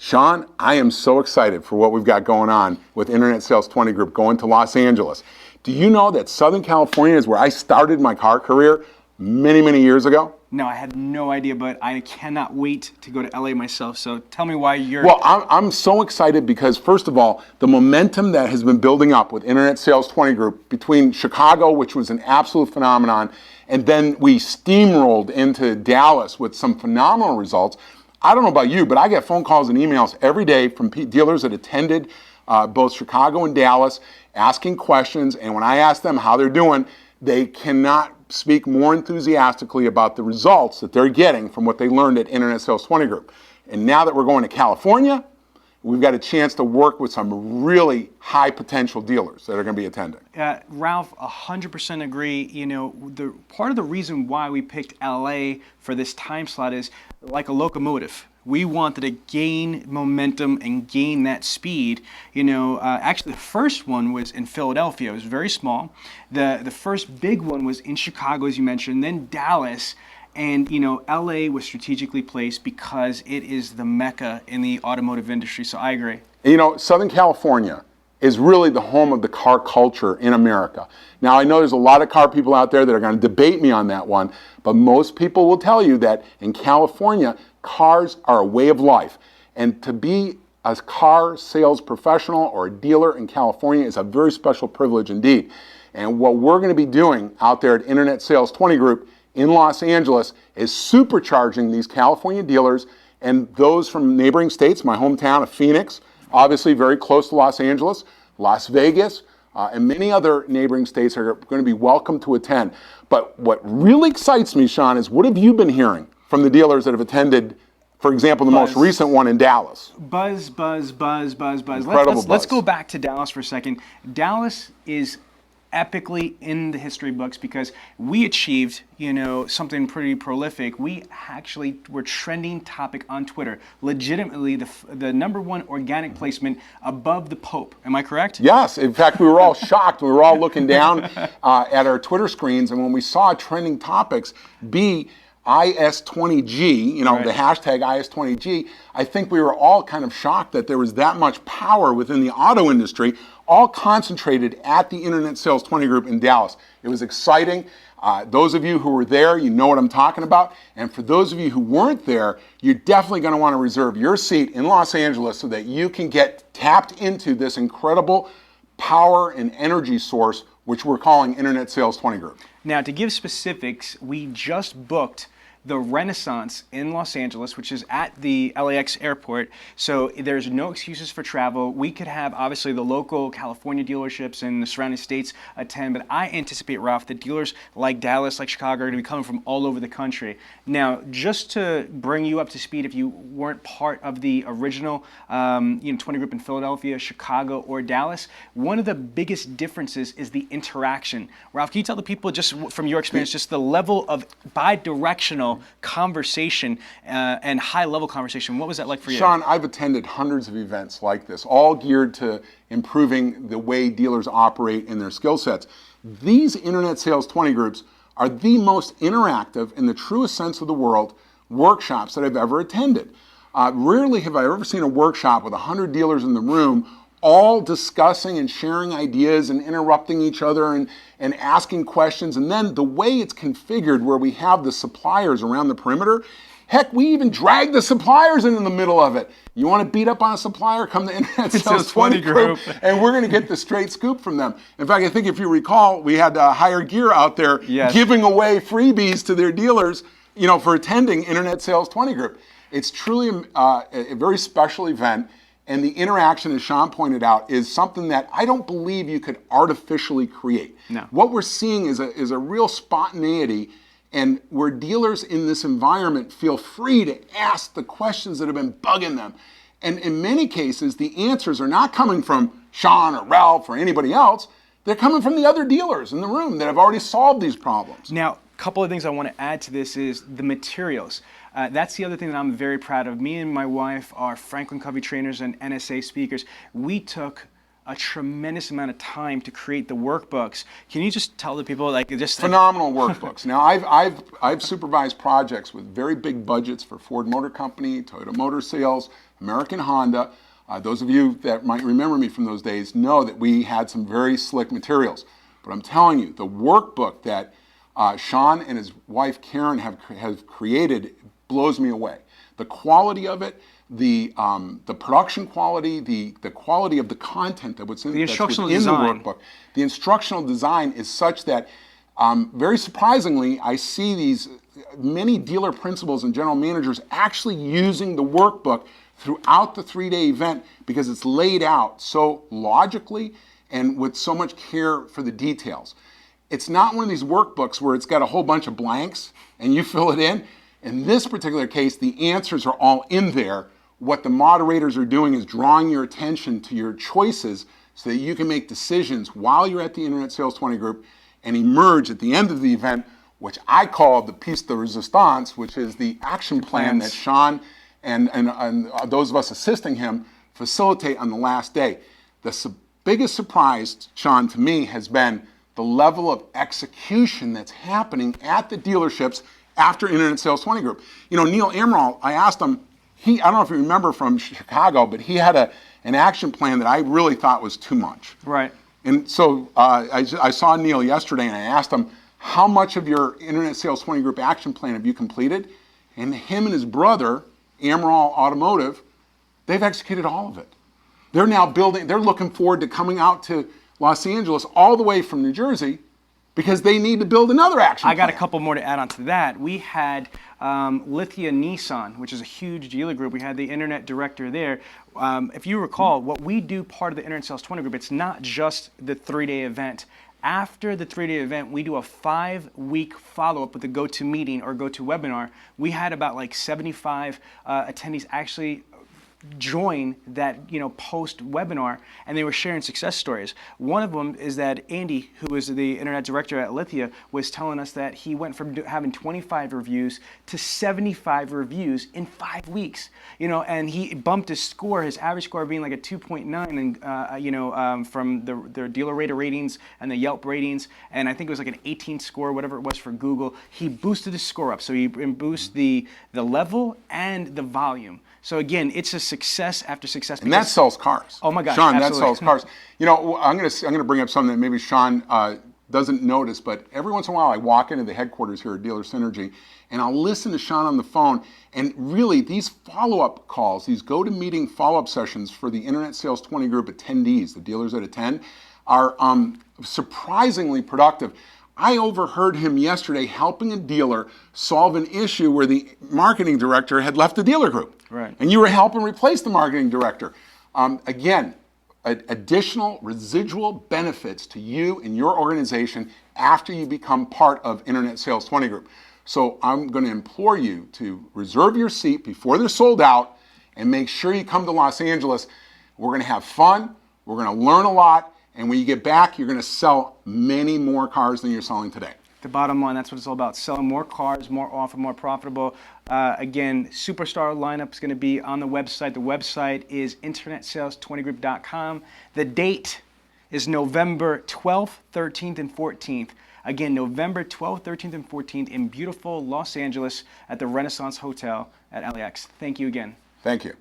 Sean, I am so excited for what we've got going on with Internet Sales 20 Group going to Los Angeles. Do you know that Southern California is where I started my car career many, many years ago? No, I had no idea, but I cannot wait to go to LA myself. So tell me why you're... Well, I'm so excited because, first of all, the momentum that has been building up with Internet Sales 20 Group between Chicago, which was an absolute phenomenon, and then we steamrolled into Dallas with some phenomenal results. I don't know about you, but I get phone calls and emails every day from dealers that attended both Chicago and Dallas asking questions, and when I ask them how they're doing, they cannot speak more enthusiastically about the results that they're getting from what they learned at Internet Sales 20 Group. And now that we're going to California, we've got a chance to work with some really high potential dealers that are going to be attending. Ralph, 100% agree. You know, part of the reason why we picked LA for this time slot is like a locomotive. We wanted to gain momentum and gain that speed. You know, actually the first one was in Philadelphia. It was very small. The first big one was in Chicago, as you mentioned, then Dallas. And, you know, LA was strategically placed because it is the mecca in the automotive industry. So I agree. You know, Southern California is really the home of the car culture in America. Now, I know there's a lot of car people out there that are going to debate me on that one, but most people will tell you that in California, cars are a way of life. And to be a car sales professional or a dealer in California is a very special privilege indeed. And what we're going to be doing out there at Internet Sales 20 Group in Los Angeles is supercharging these California dealers and those from neighboring states, my hometown of Phoenix, obviously very close to Los Angeles, Las Vegas, and many other neighboring states are going to be welcome to attend. But what really excites me, Sean, is what have you been hearing from the dealers that have attended, for example, the most recent one in Dallas? Buzz. Incredible buzz. Let's go back to Dallas for a second. Dallas is epically in the history books because we achieved, you know, something pretty prolific. We actually were trending topic on Twitter, legitimately the #1 organic placement above the Pope. Am I correct? Yes. In fact, we were all shocked. We were all looking down at our Twitter screens, and when we saw trending topics be IS20G, you know, the hashtag IS20G, I think we were all kind of shocked that there was that much power within the auto industry, all concentrated at the Internet Sales 20 Group in Dallas. It was exciting. Those of you who were there, you know what I'm talking about. And for those of you who weren't there, you're definitely going to want to reserve your seat in Los Angeles so that you can get tapped into this incredible power and energy source, which we're calling Internet Sales 20 Group. Now, to give specifics, we just booked the Renaissance in Los Angeles, which is at the LAX airport. So there's no excuses for travel. We could have obviously the local California dealerships and the surrounding states attend, but I anticipate, Ralph, that dealers like Dallas, like Chicago are going to be coming from all over the country. Now, just to bring you up to speed, if you weren't part of the original 20 Group in Philadelphia, Chicago, or Dallas, one of the biggest differences is the interaction. Ralph, can you tell the people, just from your experience, just the level of bi-directional conversation and high-level conversation? What was that like for you? Sean, I've attended hundreds of events like this, all geared to improving the way dealers operate in their skill sets. These Internet Sales 20 Groups are the most interactive, in the truest sense of the world, workshops that I've ever attended. Rarely have I ever seen a workshop with 100 dealers in the room all discussing and sharing ideas and interrupting each other and asking questions. And then the way it's configured, where we have the suppliers around the perimeter, heck, we even drag the suppliers in the middle of it. You want to beat up on a supplier? Come to Internet Sales 20 Group, and we're going to get the straight scoop from them. In fact, I think if you recall, we had Higher Gear out there giving away freebies to their dealers, you know, for attending Internet Sales 20 Group. It's truly a very special event. And the interaction, as Sean pointed out, is something that I don't believe you could artificially create. No. What we're seeing is a real spontaneity, and where dealers in this environment feel free to ask the questions that have been bugging them. And in many cases, the answers are not coming from Sean or Ralph or anybody else. They're coming from the other dealers in the room that have already solved these problems. Now, a couple of things I want to add to this is the materials. That's the other thing that I'm very proud of. Me and my wife are Franklin Covey trainers and NSA speakers. We took a tremendous amount of time to create the workbooks. Can you just tell the people, like, just phenomenal workbooks? Now, I've supervised projects with very big budgets for Ford Motor Company, Toyota Motor Sales, American Honda. Those of you that might remember me from those days know that we had some very slick materials. But I'm telling you, the workbook that Sean and his wife Karen have created blows me away. The quality of it, the production quality, the quality of the content that was in, the instructional within design. the workbook. The instructional design is such that, very surprisingly, I see these many dealer principals and general managers actually using the workbook throughout the 3-day event because it's laid out so logically and with so much care for the details. It's not one of these workbooks where it's got a whole bunch of blanks and you fill it in. In this particular case, the answers are all in there. What the moderators are doing is drawing your attention to your choices so that you can make decisions while you're at the Internet Sales 20 group and emerge at the end of the event, which I call the piece de resistance, which is the action plan that Sean and those of us assisting him facilitate on the last day. The biggest surprise, Sean, to me has been the level of execution that's happening at the dealerships after Internet Sales 20 group. You know, Neil Amaral, I asked him, I don't know if you remember from Chicago, but he had an action plan that I really thought was too much. Right. And so I saw Neil yesterday and I asked him, how much of your Internet Sales 20 group action plan have you completed? And him and his brother, Amaral Automotive, they've executed all of it. They're now building, they're looking forward to coming out to Los Angeles all the way from New Jersey because they need to build another action plan. I got a couple more to add on to that. We had Lithia Nissan, which is a huge dealer group. We had the internet director there. If you recall, what we do part of the Internet Sales 20 group, it's not just the 3-day event. After the 3-day event, we do a 5-week follow-up with the go-to-meeting or go-to-webinar. We had about like 75 attendees actually join that, post webinar, and they were sharing success stories. One of them is that Andy, who was the internet director at Lithia, was telling us that he went from having 25 reviews to 75 reviews in 5 weeks. And he bumped his score, his average score being like a 2.9, and from the dealer rater ratings and the Yelp ratings, and I think it was like an 18 score, whatever it was for Google. He boosted his score up, so he boosted the level and the volume. So again, it's a success after success. And that sells cars. Oh my gosh, Sean, absolutely. that sells cars. I'm gonna bring up something that maybe Sean doesn't notice, but every once in a while I walk into the headquarters here at Dealer Synergy and I'll listen to Sean on the phone, and really these follow-up calls, these go-to-meeting follow-up sessions for the Internet Sales 20 group attendees, the dealers that attend, are surprisingly productive. I overheard him yesterday helping a dealer solve an issue where the marketing director had left the dealer group. Right. And you were helping replace the marketing director. Again, additional residual benefits to you and your organization after you become part of Internet Sales 20 group. So I'm going to implore you to reserve your seat before they're sold out and make sure you come to Los Angeles. We're going to have fun. We're going to learn a lot. And when you get back, you're going to sell many more cars than you're selling today. The bottom line, that's what it's all about. Selling more cars, more often, more profitable. Again, superstar lineup is going to be on the website. The website is internetsales20group.com. The date is November 12th, 13th, and 14th. Again, November 12th, 13th, and 14th in beautiful Los Angeles at the Renaissance Hotel at LAX. Thank you again. Thank you.